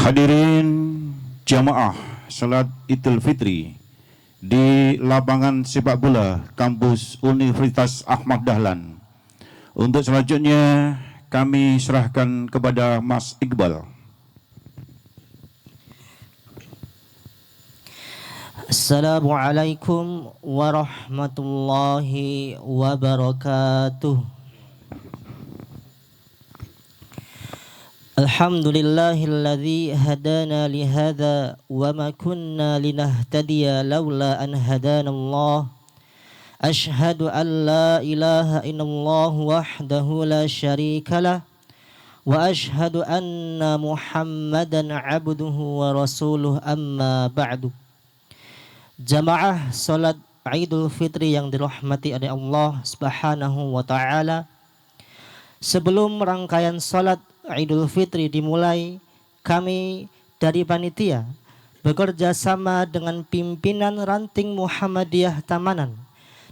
Hadirin jamaah salat Idul Fitri di lapangan sepak bola kampus Universitas Ahmad Dahlan. Untuk selanjutnya kami serahkan kepada Mas Iqbal. Assalamualaikum warahmatullahi wabarakatuh. Alhamdulillahilladzi hadana lihadza wa ma kunna linahtadiya laula an hadanallah. Ashhadu an la ilaha illallah wahdahu la syarikalah wa ashhadu anna Muhammadan abduhu wa rasuluh, amma ba'du. Jamaah salat Idul Fitri yang dirahmati oleh Allah Subhanahu wa taala. Sebelum rangkaian salat Idul Fitri dimulai, kami dari panitia bekerja sama dengan pimpinan ranting Muhammadiyah Tamanan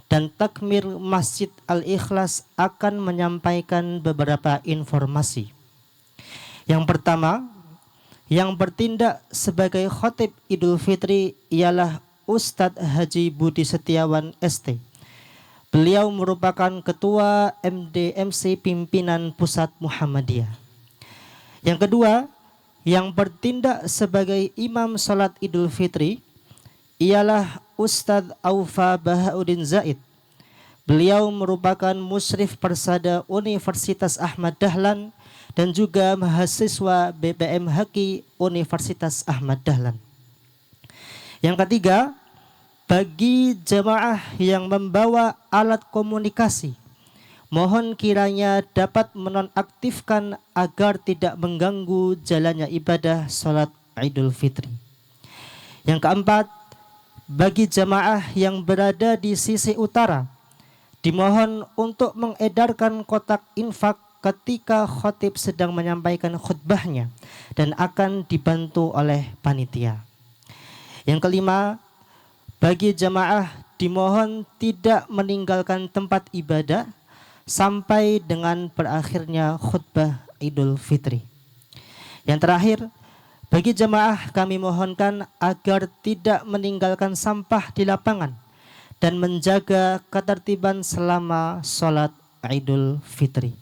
dan Takmir Masjid Al-Ikhlas akan menyampaikan beberapa informasi. Yang pertama, yang bertindak sebagai khotib Idul Fitri ialah Ustadz Haji Budi Setiawan ST. Beliau merupakan Ketua MDMC Pimpinan Pusat Muhammadiyah. Yang kedua, yang bertindak sebagai imam salat Idul Fitri ialah Ustadz Aufa Bahauddin Zaid. Beliau merupakan musyrif Persada Universitas Ahmad Dahlan dan juga mahasiswa BPM Haki Universitas Ahmad Dahlan. Yang ketiga, bagi jemaah yang membawa alat komunikasi, mohon kiranya dapat menonaktifkan agar tidak mengganggu jalannya ibadah salat Idul Fitri. Yang keempat, bagi jemaah yang berada di sisi utara, dimohon untuk mengedarkan kotak infak ketika khatib sedang menyampaikan khutbahnya dan akan dibantu oleh panitia. Yang kelima, bagi jemaah dimohon tidak meninggalkan tempat ibadah sampai dengan berakhirnya khutbah Idul Fitri. Yang terakhir, bagi jemaah kami mohonkan agar tidak meninggalkan sampah di lapangan dan menjaga ketertiban selama sholat Idul Fitri.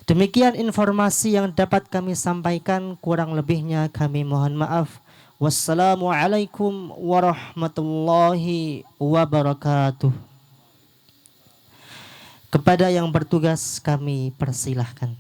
Demikian informasi yang dapat kami sampaikan, kurang lebihnya kami mohon maaf. Wassalamualaikum warahmatullahi wabarakatuh. Kepada yang bertugas kami persilahkan.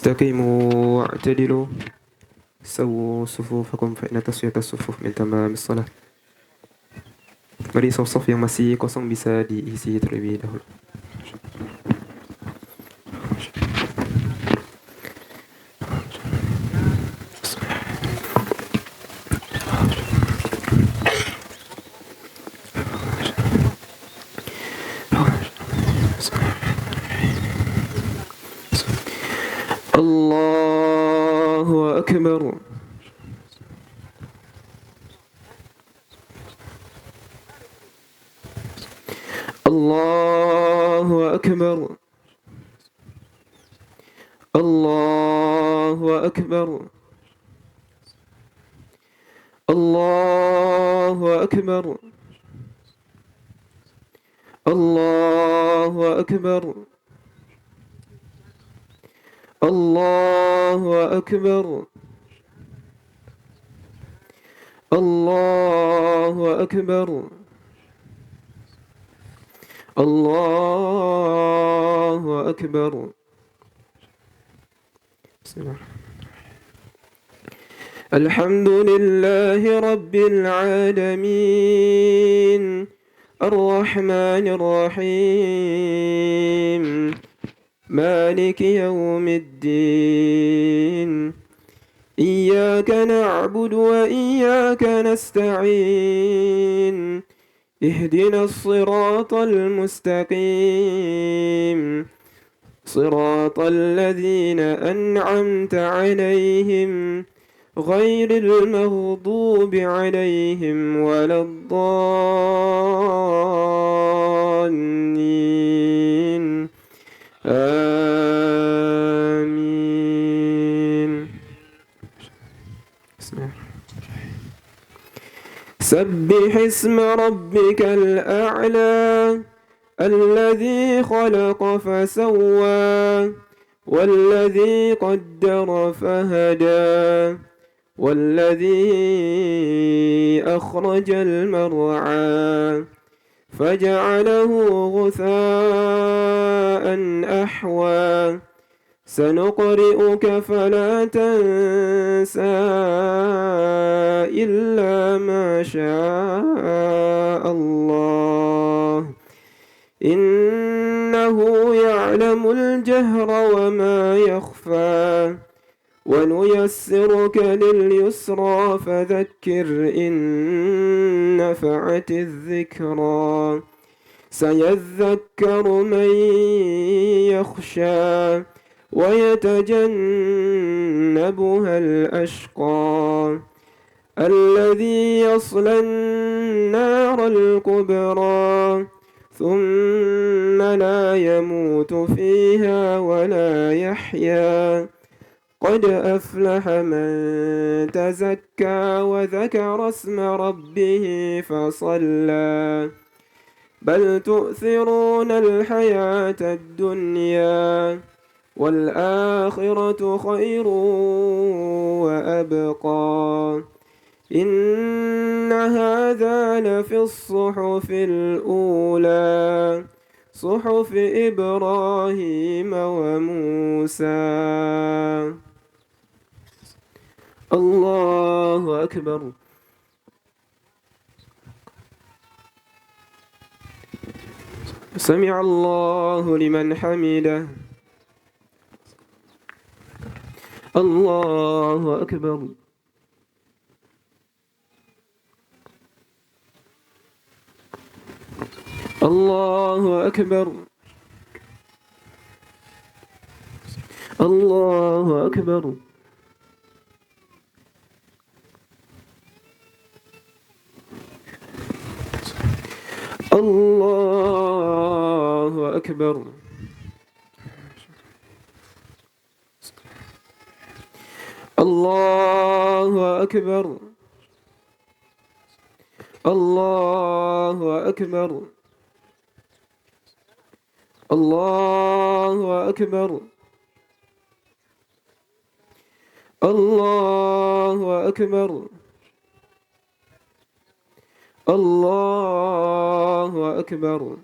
استقيموا واعتدلوا سووا صفوفكم فإن تسوية الصفوف من تمام الصلاة. Mari saf-saf yang masih kosong bisa diisi terlebih dahulu. Allahu Akbar. Allahu Akbar. Allahu Akbar. Allahu Akbar. Allahu Akbar. Allahu Akbar. Allahu Akbar. Allahu Akbar. Bismillah. الحمد لله رب العالمين الرحمن الرحيم مالك يوم الدين إياك نعبد وإياك نستعين اهدنا الصراط المستقيم صراط الذين أنعمت عليهم غير المغضوب عليهم ولا الضالين آمين. سبح اسم ربك الأعلى الذي خلق فسوى والذي قدر فهدى والذي أخرج المرعى فجعله غثاء أحوى سنقرئك فلا تنسى إلا ما شاء الله إنه يعلم الجهر وما يخفى ونيسرك لليسرى فذكر إن نفعت الذكرى سيذكر من يخشى ويتجنبها الأشقى الذي يصلى النار الكبرى ثم لا يموت فيها ولا يحيا قد أفلح من تزكى وذكر اسم ربه فصلى بل تؤثرون الحياة الدنيا والآخرة خير وأبقى إن هذا لفي الصحف الأولى صحف إبراهيم وموسى. الله أكبر. سمع الله لمن حمده. الله أكبر. الله أكبر. الله أكبر. الله أكبر. الله أكبر. الله أكبر. الله أكبر. الله أكبر. الله أكبر.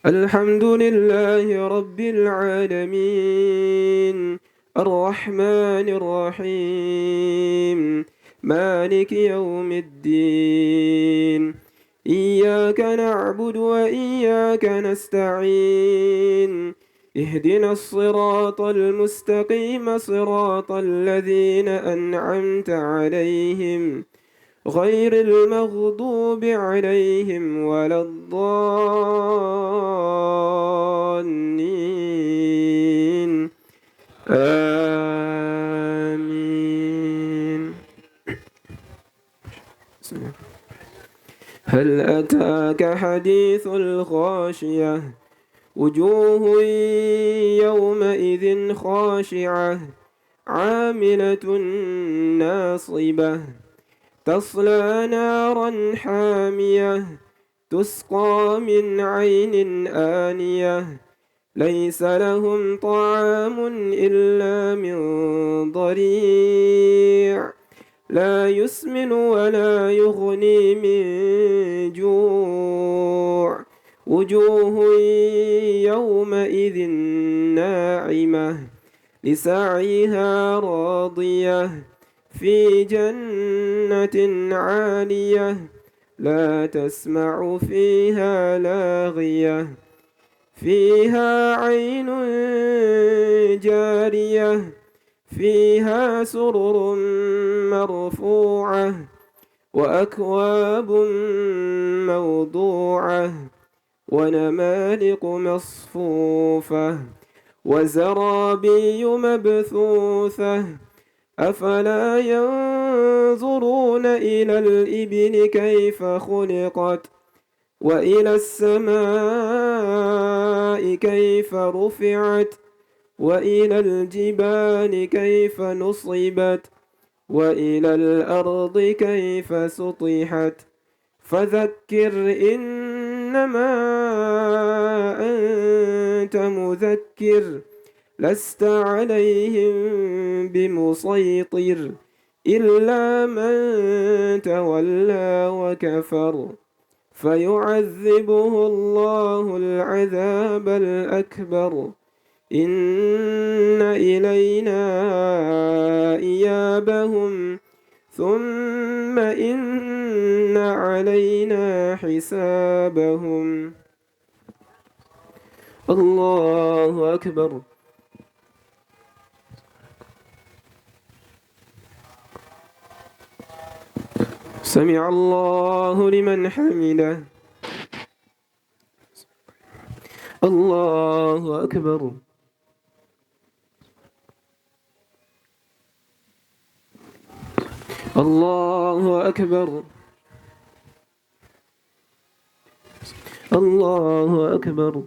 الحمد لله رب العالمين الرحمن الرحيم مالك يوم الدين إياك نعبد وإياك نستعين اهدنا الصراط المستقيم صراط الذين أنعمت عليهم غير المغضوب عليهم ولا الضالين آمين. هل أتاك حديث الغاشية وجوه يومئذ خاشعة عاملة ناصبة تصلى نارا حامية تسقى من عين آنية ليس لهم طعام إلا من ضريع لا يسمن ولا يغني من جوع وجوه يومئذ ناعمة لسعيها راضية في جنة عالية لا تسمع فيها لاغية فيها عين جارية فيها سرر مرفوعة وأكواب موضوعة ونمارق مصفوفة وزرابي مبثوثة أفلا ينظرون إلى الإبل كيف خلقت وإلى السماء كيف رفعت وإلى الجبال كيف نصبت وإلى الأرض كيف سطحت فذكر إنما أنت مذكر لست عليهم بمسيطر إلا من تولى وكفر فيعذبه الله العذاب الأكبر إن إلينا إيابهم ثم إن علينا حسابهم الله أكبر سمع الله لمن حمده الله أكبر الله أكبر الله أكبر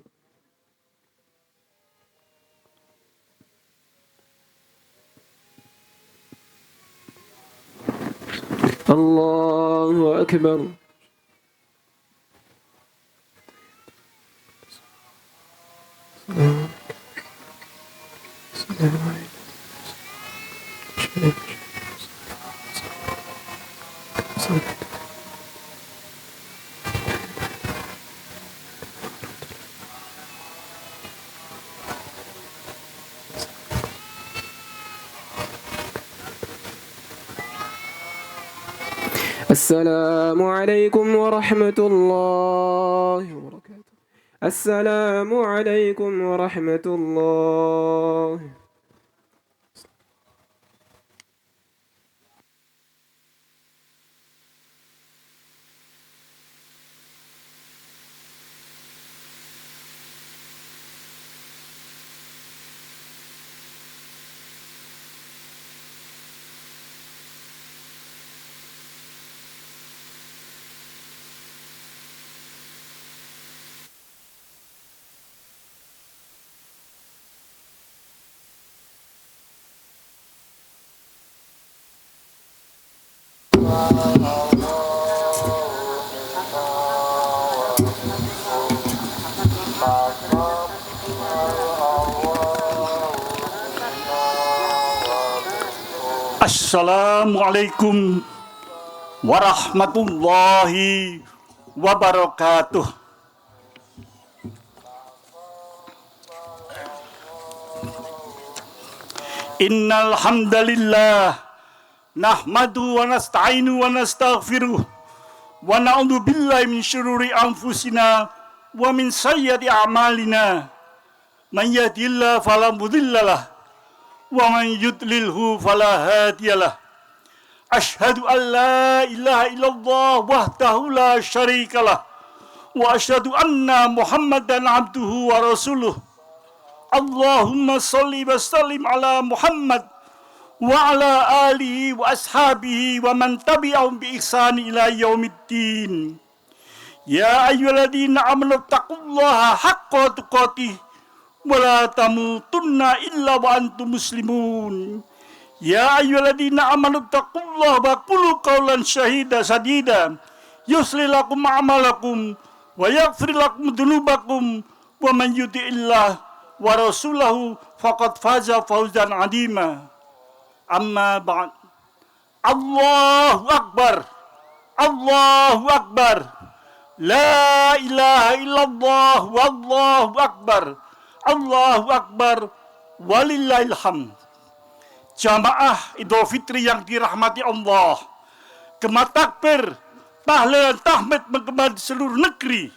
الله أكبر السلام عليكم ورحمة الله وبركاته السلام عليكم ورحمة الله Assalamualaikum warahmatullahi wabarakatuh. Innal hamdalillah nahmadu wa nasta'inu wa nastaghfiruh wa na'udzu billahi min syururi anfusina wa min sayyiati a'malina. Man yahdihillahu fala mudhillalah wa man yudlilhu fala hadiyalah. Asyhadu an la ilaha illallah wahdahu la syarikalah wa asyhadu anna Muhammadan abduhu wa rasuluh. Allahumma shalli wa sallim ala Muhammad wa ala alihi wa ashabihi wa man tabi'ahum bi ihsani ila yaumiddin. Ya ayyuhalladzina amanu taqullaha haqqa tuqatih wa la tamutunna illa wa antum muslimun. Ya ayyuhalladzina amanu taqullaha wa qulu qawlan sadida yuslih lakum a'malakum wa yaghfir lakum dzunubakum wa man yuti'illah wa rasulahu faqad faza fawzan 'azima. Amma ba'd. Allahu akbar. Allahu akbar. La ilaha illallah wallahu akbar. Allahu akbar Walillahil hamd. Jamaah Idul Fitri yang dirahmati Allah, gema takbir, tahlil, tahmid menggema di seluruh negeri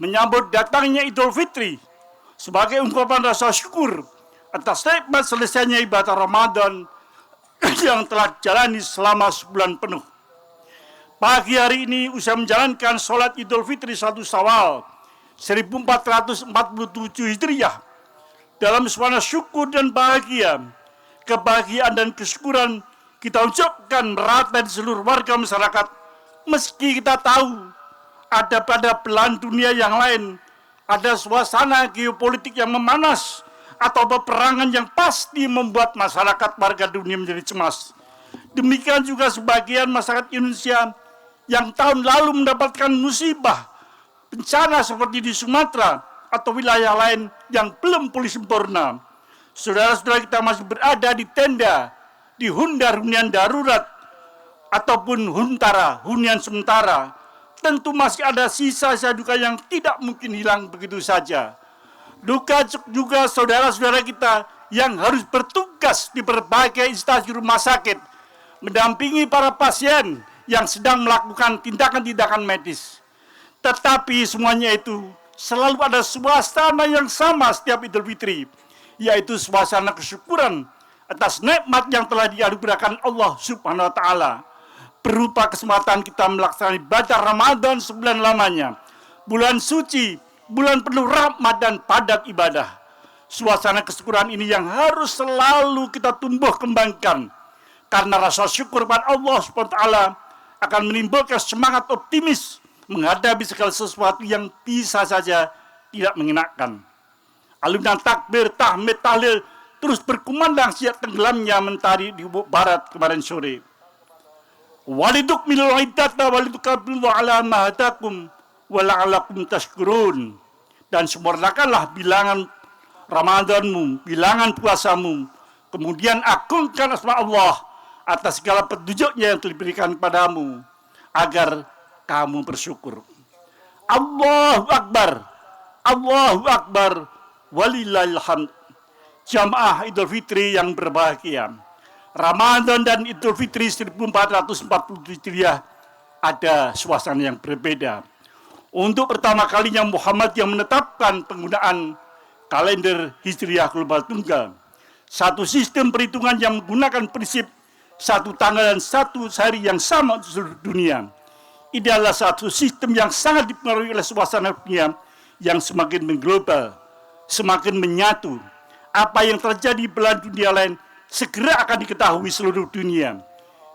menyambut datangnya Idul Fitri sebagai ungkapan rasa syukur atas nikmat selesainya ibadah Ramadan yang telah dijalani selama sebulan penuh. Pagi hari ini usai menjalankan sholat Idul Fitri 1 Syawal 1447 Hijriah dalam suasana syukur dan bahagia, kebahagiaan dan kesyukuran kita ucapkan merata di seluruh warga masyarakat, meski kita tahu ada pada belahan dunia yang lain ada suasana geopolitik yang memanas atau peperangan yang pasti membuat masyarakat warga dunia menjadi cemas. Demikian juga sebagian masyarakat Indonesia yang tahun lalu mendapatkan musibah bencana seperti di Sumatera atau wilayah lain yang belum pulih sempurna. Saudara-saudara kita masih berada di tenda, di hunian darurat, ataupun hunian sementara. Tentu masih ada sisa-sisa duka yang tidak mungkin hilang begitu saja. Duka juga saudara-saudara kita yang harus bertugas di berbagai instansi rumah sakit, mendampingi para pasien yang sedang melakukan tindakan-tindakan medis. Tetapi semuanya itu selalu ada suasana yang sama setiap Idul Fitri, yaitu suasana kesyukuran atas nikmat yang telah dianugerahkan Allah Subhanahu wa taala berupa kesempatan kita melaksanakan ibadah Ramadan sebulan lamanya, bulan suci, bulan penuh rahmat dan padat ibadah. Suasana kesyukuran ini yang harus selalu kita tumbuh kembangkan, karena rasa syukur kepada Allah Subhanahu wa taala akan menimbulkan semangat optimis menghadapi segala sesuatu yang bisa saja tidak mengenakan. Alunan takbir, tahmid, tahlil terus berkumandang sejak tenggelamnya mentari di ufuk barat kemarin sore. Walidukmilul iddata walidukabillahu ala ma hadakum wa la'alakum tashkurun. Dan sempurnakanlah bilangan Ramadanmu, bilangan puasamu. Kemudian agungkan asma Allah atas segala petunjuknya yang telah diberikan kepadamu agar kamu bersyukur. Allahu Akbar, Allahu Akbar, walillahil hamd. Jamaah Idul Fitri yang berbahagia, Ramadan dan Idul Fitri 1440 Hijriah ada suasana yang berbeda. Untuk pertama kalinya Muhammad yang menetapkan penggunaan kalender Hijriah global tunggal, satu sistem perhitungan yang menggunakan prinsip satu tanggal dan satu hari yang sama untuk seluruh dunia. Ini adalah satu sistem yang sangat dipengaruhi oleh suasana dunia yang semakin mengglobal, semakin menyatu. Apa yang terjadi di belahan dunia lain segera akan diketahui seluruh dunia.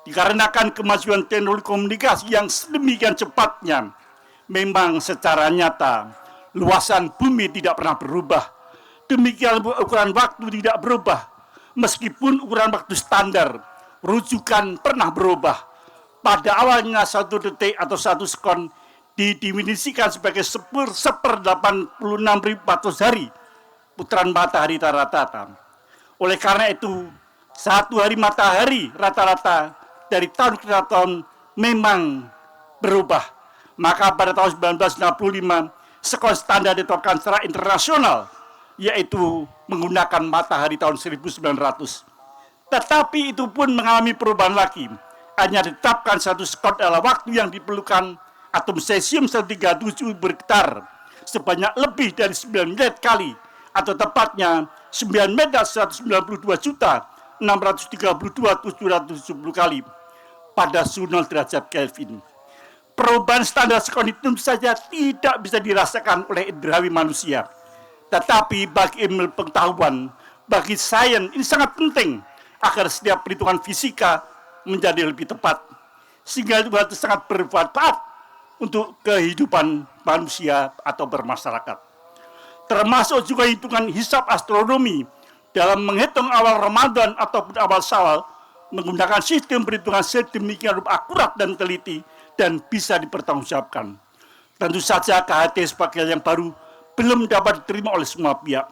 Dikarenakan kemajuan teknologi komunikasi yang sedemikian cepatnya, memang secara nyata luasan bumi tidak pernah berubah. Demikian ukuran waktu tidak berubah, meskipun ukuran waktu standar rujukan pernah berubah. Pada awalnya 1 detik atau 1 sekon didefinisikan sebagai 1/86.400 hari putaran matahari rata-rata. Oleh karena itu, 1 hari matahari rata-rata dari tahun ke tahun memang berubah. Maka pada tahun 1965, skor standar ditetapkan secara internasional, yaitu menggunakan matahari tahun 1900. Tetapi itu pun mengalami perubahan lagi. Hanya ditetapkan satu skor adalah waktu yang diperlukan atom cesium 137 bergetar sebanyak lebih dari 9 miliar kali, atau tepatnya 9.992.632.770 kali pada suhu 0 derajat Kelvin. Perubahan standar skor itu tentu saja tidak bisa dirasakan oleh indrawi manusia. Tetapi bagi ilmu pengetahuan, bagi sains, ini sangat penting agar setiap perhitungan fisika menjadi lebih tepat. Sehingga itu sangat bermanfaat untuk kehidupan manusia atau bermasyarakat. Termasuk juga hitungan hisab astronomi dalam menghitung awal Ramadan ataupun awal Syawal menggunakan sistem perhitungan sedemikian rupa akurat dan teliti dan bisa dipertanggungjawabkan. Tentu saja KHT sebagai yang baru belum dapat diterima oleh semua pihak.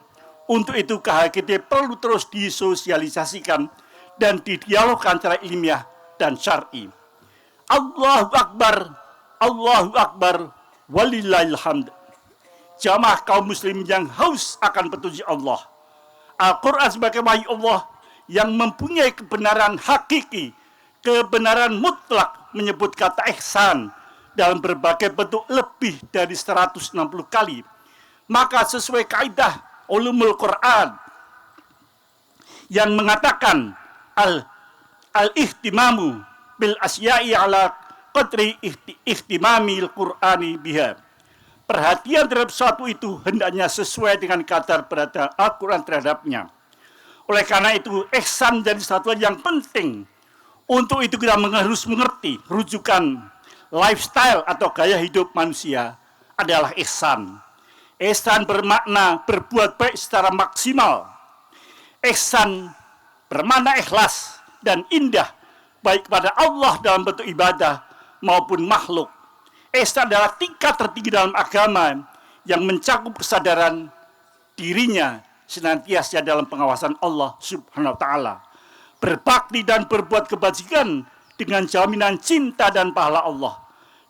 Untuk itu KHT perlu terus disosialisasikan dan didialogkan secara ilmiah dan syar'i. Allahu Akbar, Allahu Akbar, walillahil hamd. Jamaah kaum muslim yang haus akan petunjuk Allah, Al-Quran sebagai wahyu Allah yang mempunyai kebenaran hakiki, kebenaran mutlak menyebut kata ihsan dalam berbagai bentuk lebih dari 160 kali. Maka sesuai kaidah ulumul Quran yang mengatakan al-ihtimamu bil asya'i ala qadri ihtimamil Qur'ani biha. Perhatian terhadap sesuatu itu hendaknya sesuai dengan kadar berada Al-Quran terhadapnya. Oleh karena itu, ihsan jadi sesuatu yang penting. Untuk itu kita harus mengerti rujukan lifestyle atau gaya hidup manusia adalah ihsan. Ihsan bermakna berbuat baik secara maksimal. Ihsan bermakna ikhlas dan indah baik kepada Allah dalam bentuk ibadah maupun makhluk. Ihsan adalah tingkat tertinggi dalam agama yang mencakup kesadaran dirinya senantiasa dalam pengawasan Allah Subhanahu wa taala. Berbakti dan berbuat kebajikan dengan jaminan cinta dan pahala Allah.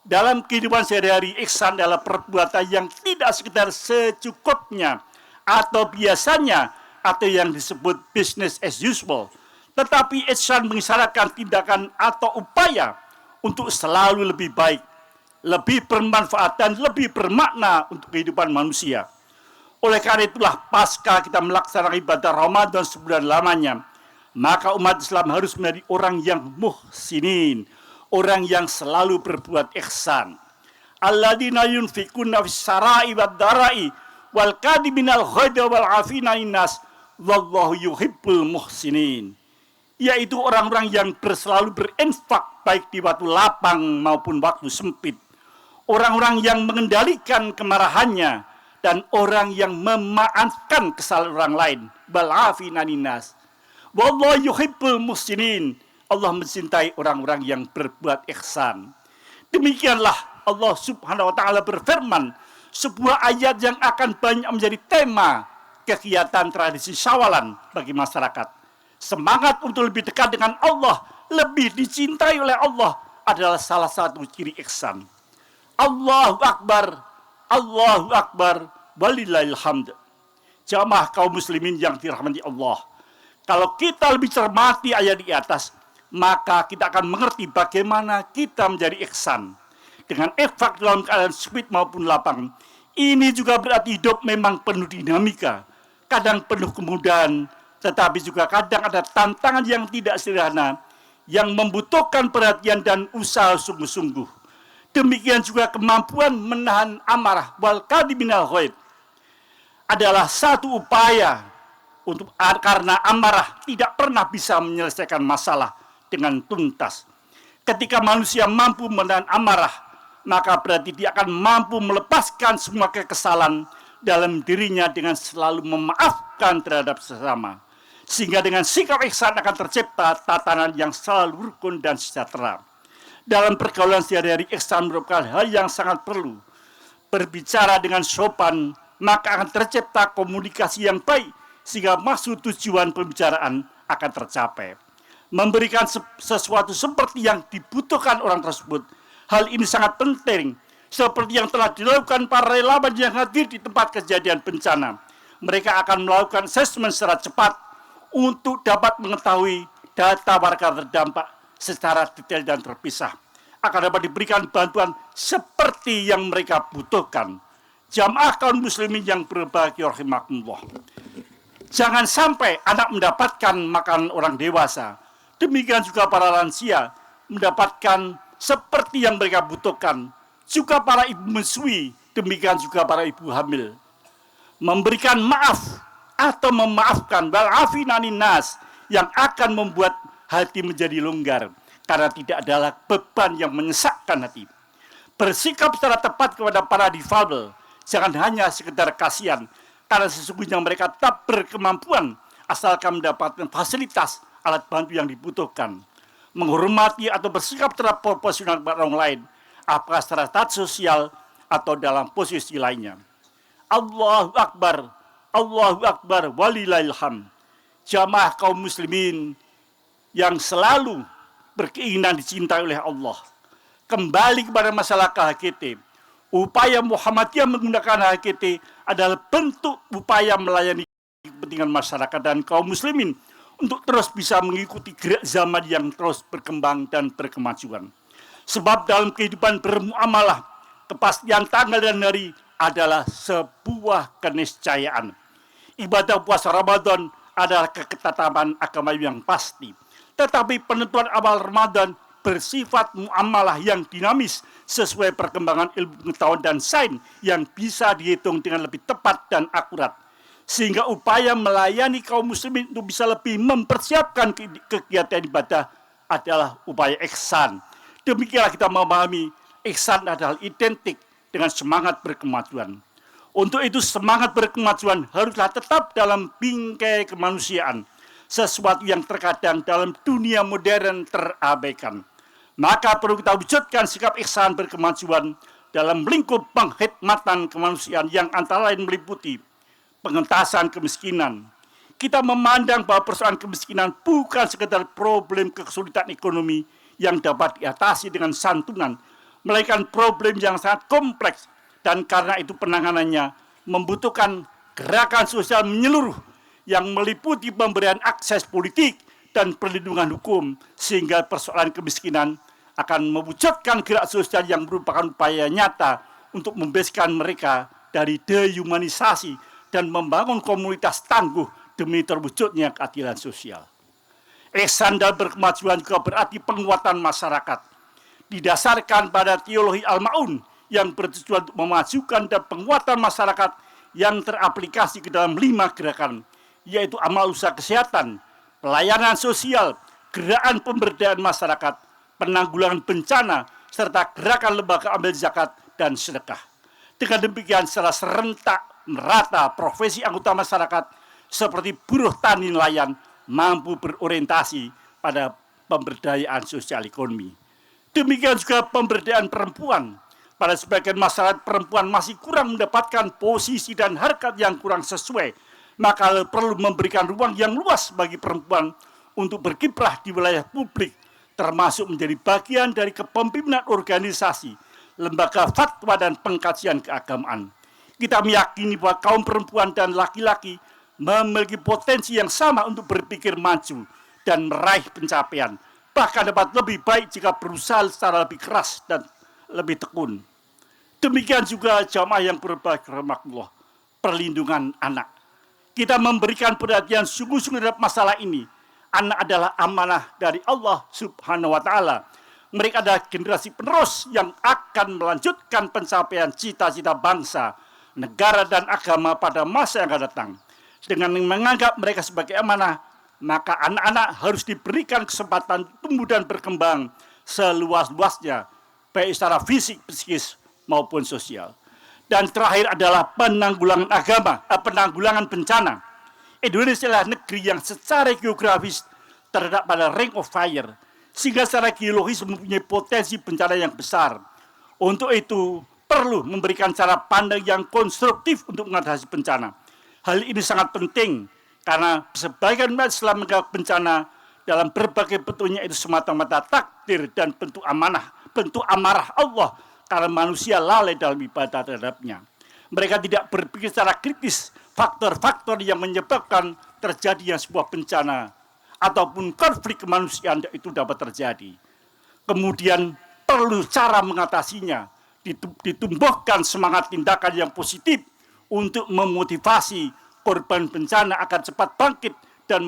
Dalam kehidupan sehari-hari, ihsan adalah perbuatan yang tidak sekedar secukupnya atau biasanya atau yang disebut business as usual. Tetapi ihsan mengisyaratkan tindakan atau upaya untuk selalu lebih baik, lebih bermanfaat dan lebih bermakna untuk kehidupan manusia. Oleh karena itulah pasca kita melaksanakan ibadah Ramadan sebulan lamanya, maka umat Islam harus menjadi orang yang muhsinin, orang yang selalu berbuat ihsan. Alladzina yunfikuna fis sarai wad darai wal kadiminal ghaidha wal afina innas wallahu yuhibbul muhsinin. Yaitu orang-orang yang selalu berinfak baik di waktu lapang maupun waktu sempit. Orang-orang yang mengendalikan kemarahannya dan orang yang memaafkan kesalahan orang lain. Bal'afina ninas. Wallahu yuhibbul muhsinin. Allah mencintai orang-orang yang berbuat ihsan. Demikianlah Allah Subhanahu wa taala berfirman, sebuah ayat yang akan banyak menjadi tema kegiatan tradisi Syawalan bagi masyarakat. Semangat untuk lebih dekat dengan Allah, lebih dicintai oleh Allah adalah salah satu ciri ihsan. Allahu Akbar, Allahu Akbar, walillahil hamd. Jamaah kaum muslimin yang dirahmati Allah. Kalau kita lebih cermati ayat di atas, maka kita akan mengerti bagaimana kita menjadi ihsan. Dengan efek dalam keadaan sempit maupun lapang. Ini juga berarti hidup memang penuh dinamika. Kadang penuh kemudahan, tetapi juga kadang ada tantangan yang tidak sederhana, yang membutuhkan perhatian dan usaha sungguh-sungguh. Demikian juga kemampuan menahan amarah wal kadiminal ghaid adalah satu upaya untuk karena amarah tidak pernah bisa menyelesaikan masalah dengan tuntas. Ketika manusia mampu menahan amarah, maka berarti dia akan mampu melepaskan semua kekesalan dalam dirinya dengan selalu memaafkan terhadap sesama. Sehingga dengan sikap ihsan akan tercipta tatanan yang selalu rukun dan sejahtera. Dalam pergaulan sehari-hari, ihsan merupakan hal yang sangat perlu. Berbicara dengan sopan, maka akan tercipta komunikasi yang baik, sehingga maksud tujuan pembicaraan akan tercapai. Memberikan sesuatu seperti yang dibutuhkan orang tersebut. Hal ini sangat penting, seperti yang telah dilakukan para relawan yang hadir di tempat kejadian bencana. Mereka akan melakukan asesmen secara cepat untuk dapat mengetahui data warga terdampak secara detail dan terpisah. Akan dapat diberikan bantuan seperti yang mereka butuhkan. Jamaah kaum muslimin yang berbahagia rahimakumullah. Jangan sampai anak mendapatkan makanan orang dewasa. Demikian juga para lansia mendapatkan seperti yang mereka butuhkan. Juga para ibu menyusui, demikian juga para ibu hamil. Memberikan maaf atau memaafkan bal'afina ninas yang akan membuat hati menjadi longgar karena tidak adalah beban yang menyesakkan hati. Bersikap secara tepat kepada para difabel, jangan hanya sekedar kasihan, karena sesungguhnya mereka tak berkemampuan asalkan mendapatkan fasilitas alat bantu yang dibutuhkan. Menghormati atau bersikap terhadap proporsional kepada orang lain, apakah secara status sosial atau dalam posisi lainnya. Allahu Akbar, Allahu Akbar, walillahil hamd. Jamaah kaum muslimin yang selalu berkeinginan dicintai oleh Allah. Kembali kepada masalah KHKT. Upaya Muhammadiyah menggunakan HKT adalah bentuk upaya melayani kepentingan masyarakat dan kaum muslimin untuk terus bisa mengikuti gerak zaman yang terus berkembang dan berkemajuan. Sebab dalam kehidupan bermuamalah, kepastian tanggal dan hari adalah sebuah keniscayaan. Ibadah puasa Ramadan adalah ketetapan agama yang pasti. Tetapi penentuan awal Ramadan bersifat muamalah yang dinamis sesuai perkembangan ilmu pengetahuan dan sains yang bisa dihitung dengan lebih tepat dan akurat. Sehingga upaya melayani kaum muslimin untuk bisa lebih mempersiapkan kegiatan ibadah adalah upaya ihsan. Demikianlah kita memahami ihsan adalah identik dengan semangat berkemajuan. Untuk itu semangat berkemajuan haruslah tetap dalam bingkai kemanusiaan, sesuatu yang terkadang dalam dunia modern terabaikan. Maka perlu kita wujudkan sikap ihsan berkemajuan dalam lingkup penghormatan kemanusiaan yang antara lain meliputi pengentasan kemiskinan. Kita memandang bahwa persoalan kemiskinan bukan sekedar problem kesulitan ekonomi yang dapat diatasi dengan santunan, melainkan problem yang sangat kompleks, dan karena itu penanganannya membutuhkan gerakan sosial menyeluruh yang meliputi pemberian akses politik dan perlindungan hukum, sehingga persoalan kemiskinan akan mewujudkan gerak sosial yang merupakan upaya nyata untuk membebaskan mereka dari dehumanisasi dan membangun komunitas tangguh demi terwujudnya keadilan sosial. Ihsan dan berkemajuan juga berarti penguatan masyarakat, didasarkan pada teologi Al-Ma'un yang bertujuan untuk memajukan dan penguatan masyarakat yang teraplikasi ke dalam 5 gerakan, yaitu amal usaha kesehatan, pelayanan sosial, gerakan pemberdayaan masyarakat, penanggulangan bencana, serta gerakan lembaga amil zakat dan sedekah. Dengan demikian secara serentak merata profesi anggota masyarakat seperti buruh, tani, nelayan mampu berorientasi pada pemberdayaan sosial ekonomi. Demikian juga pemberdayaan perempuan. Pada sebagian masyarakat perempuan masih kurang mendapatkan posisi dan harkat yang kurang sesuai, maka perlu memberikan ruang yang luas bagi perempuan untuk berkiprah di wilayah publik, termasuk menjadi bagian dari kepemimpinan organisasi, lembaga fatwa dan pengkajian keagamaan. Kita meyakini bahwa kaum perempuan dan laki-laki memiliki potensi yang sama untuk berpikir maju dan meraih pencapaian, bahkan dapat lebih baik jika berusaha secara lebih keras dan lebih tekun. Demikian juga jamaah yang berbahagia rahmatullah, perlindungan anak. Kita memberikan perhatian sungguh-sungguh terhadap masalah ini. Anak adalah amanah dari Allah Subhanahu wa Ta'ala. Mereka adalah generasi penerus yang akan melanjutkan pencapaian cita-cita bangsa, negara, dan agama pada masa yang akan datang. Dengan menganggap mereka sebagai amanah, maka anak-anak harus diberikan kesempatan tumbuh dan berkembang seluas-luasnya, baik secara fisik, psikis, maupun sosial. Dan terakhir adalah penanggulangan bencana. Indonesia adalah negeri yang secara geografis terletak pada ring of fire, sehingga secara geologis mempunyai potensi bencana yang besar. Untuk itu, perlu memberikan cara pandang yang konstruktif untuk mengatasi bencana. Hal ini sangat penting, karena sebagian umat Islam menganggap bencana dalam berbagai bentuknya itu semata-mata takdir dan bentuk amarah Allah, karena manusia lalai dalam ibadah terhadapnya. Mereka tidak berpikir secara kritis faktor-faktor yang menyebabkan terjadinya sebuah bencana ataupun konflik kemanusiaan itu dapat terjadi. Kemudian perlu cara mengatasinya, ditumbuhkan semangat tindakan yang positif untuk memotivasi korban bencana agar cepat bangkit dan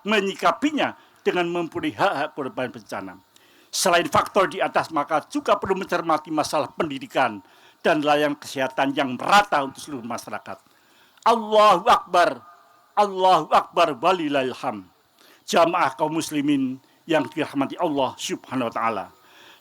menyikapinya dengan mempunyai hak-hak korban bencana. Selain faktor di atas, maka juga perlu mencermati masalah pendidikan dan layanan kesehatan yang merata untuk seluruh masyarakat. Allahu Akbar, walillahil hamd. Jamaah kaum muslimin yang dirahmati Allah Subhanahu wa Ta'ala.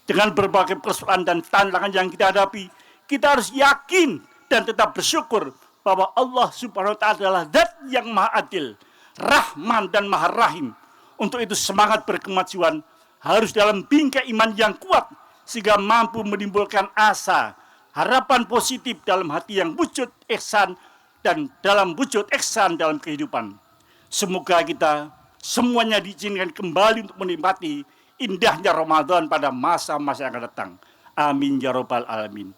Dengan berbagai persoalan dan tantangan yang kita hadapi, kita harus yakin dan tetap bersyukur bahwa Allah Subhanahu wa Ta'ala adalah Zat yang Maha Adil, Rahman dan Maha Rahim. Untuk itu semangat berkemajuan harus dalam bingkai iman yang kuat, sehingga mampu menimbulkan asa, harapan positif dalam hati yang wujud ihsan dan dalam wujud ihsan dalam kehidupan. Semoga kita semuanya diizinkan kembali untuk menikmati indahnya Ramadan pada masa-masa yang akan datang. Amin ya rabbal alamin.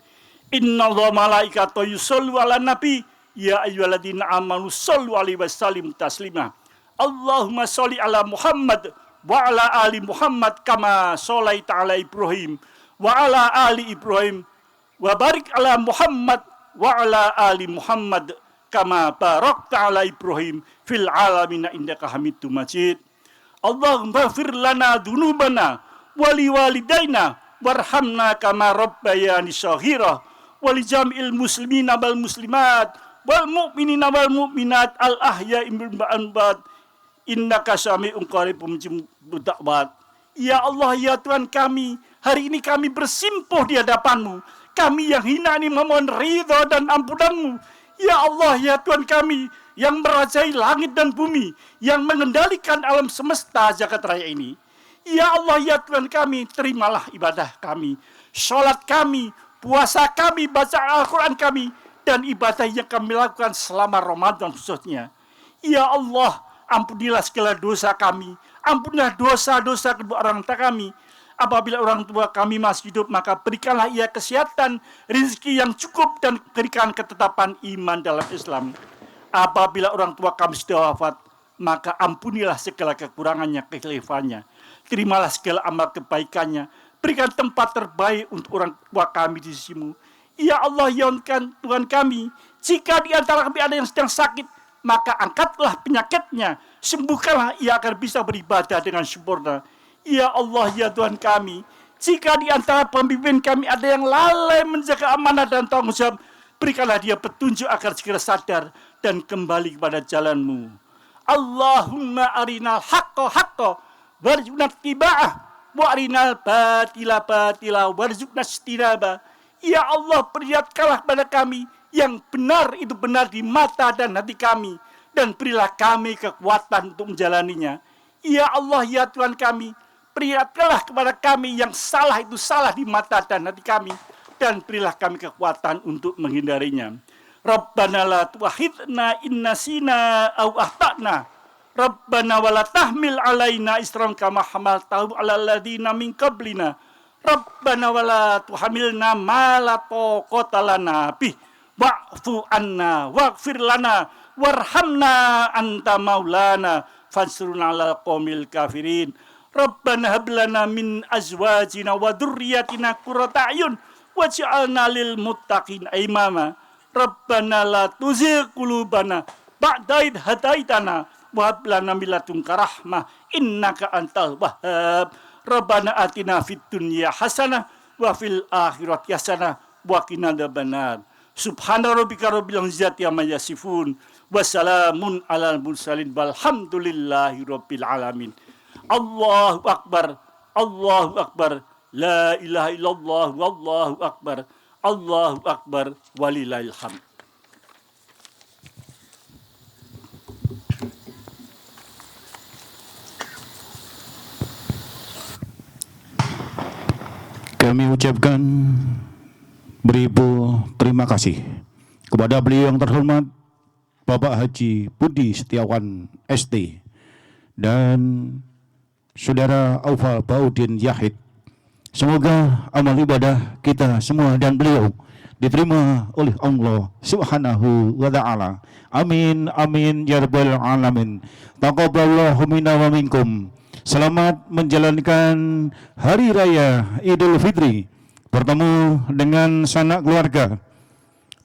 Innallaha malaikatahu yusollu ala nabi Ya ayyuhalladzina amanu shallu alaihi wasallim taslima. Allahumma sholli ala Muhammad wa ala ali Muhammad kama sholaita ala Ibrahim wa ala ali Ibrahim wa barik ala Muhammad wa ala ali Muhammad kama barakta ala Ibrahim fil alamin innaka Hamidum Majid. Allahumma fir lana dzunubana wa liwalidaina warhamna kama rabbayani shaghira wa li jami'il muslimina wal muslimat wal mu'minina wal mu'minat al ahya'i minhum ba'd innaka sami'un qaribun mujibud da'wat. Ya Allah, ya Tuhan kami, hari ini kami bersimpuh di hadapan-Mu. Kami yang hina ini memohon ridha dan ampunan-Mu. Ya Allah, ya Tuhan kami yang merajai langit dan bumi, yang mengendalikan alam semesta jagat raya ini. Ya Allah, ya Tuhan kami, terimalah ibadah kami, sholat kami, puasa kami, baca Al-Quran kami, dan ibadah yang kami lakukan selama Ramadan khususnya. Ya Allah, ampunilah segala dosa kami, ampunilah dosa-dosa kedua orang tua kami. Apabila orang tua kami masih hidup, maka berikanlah ia kesehatan, rezeki yang cukup, dan berikan ketetapan iman dalam Islam. Apabila orang tua kami sudah wafat, maka ampunilah segala kekurangannya, kekhilafahnya. Terimalah segala amal kebaikannya. Berikan tempat terbaik untuk orang tua kami di sisi-Mu. Ya Allah, ya Tuhan kami, jika di antara kami ada yang sedang sakit, maka angkatlah penyakitnya, sembuhkanlah ia agar bisa beribadah dengan sempurna. Ya Allah, ya Tuhan kami, jika di antara pemimpin kami ada yang lalai menjaga amanah dan tanggung jawab, berikanlah dia petunjuk agar segera sadar dan kembali kepada jalan-Mu. Allahumma arinal haqqa haqqa warzuqna ittiba'ah wa arinal batila batila warzuqna ijtinaba. Ya Allah, perlihatkanlah kepada kami yang benar itu benar di mata dan hati kami, dan berilah kami kekuatan untuk menjalaninya. Ya Allah, ya Tuhan kami, perlihatkanlah kepada kami yang salah itu salah di mata dan hati kami, dan berilah kami kekuatan untuk menghindarinya. Rabbana la tu'akhidna in nasina aw akhtana. Rabbana wa la tahmil alaina isran kama hamaltahu ala alladziina min qablina. Rabbana wa la tuhamilna ma la taqata lana bih. Wa'fu anna waghfir lana warhamna anta maulana fansurna 'alal qaumil kafirin. Rabbana hab lana min azwajina wa dzurriyyatina qurrata a'yun waj'alna lil muttaqin imama. Rabbana la tuzigh qulubana ba'da idh hadaitana wa hab lana min ladunka rahmah innaka antal wahhab. Rabbana atina fid dunya hasanah wa fil akhirati hasanah wa qina adzabannar. Subhana rabbika rabbil izzati amma yasifun wa salamun alal mursalin walhamdulillahi rabbil alamin. Allahu akbar, Allahu akbar, la ilaha illallah, wallahu akbar, Allahu akbar, walillahil hamd. Kami ucapkan beribu terima kasih kepada beliau yang terhormat Bapak Haji Budi Setiawan ST dan Saudara Aufal Baudin Yahid. Semoga amal ibadah kita semua dan beliau diterima oleh Allah Subhanahu wa taala. Amin amin ya rabbal alamin. Taqabbalallahu minna wa minkum. Selamat menjalankan hari raya Idul Fitri, bertemu dengan sanak keluarga,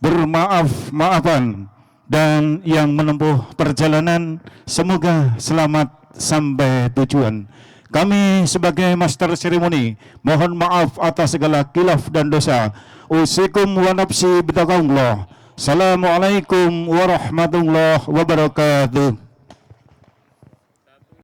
bermaaf-maafan, dan yang menempuh perjalanan semoga selamat sampai tujuan. Kami sebagai master seremoni mohon maaf atas segala khilaf dan dosa. Usikum wa nafsi bitaqwallah. Assalamualaikum warahmatullahi wabarakatuh.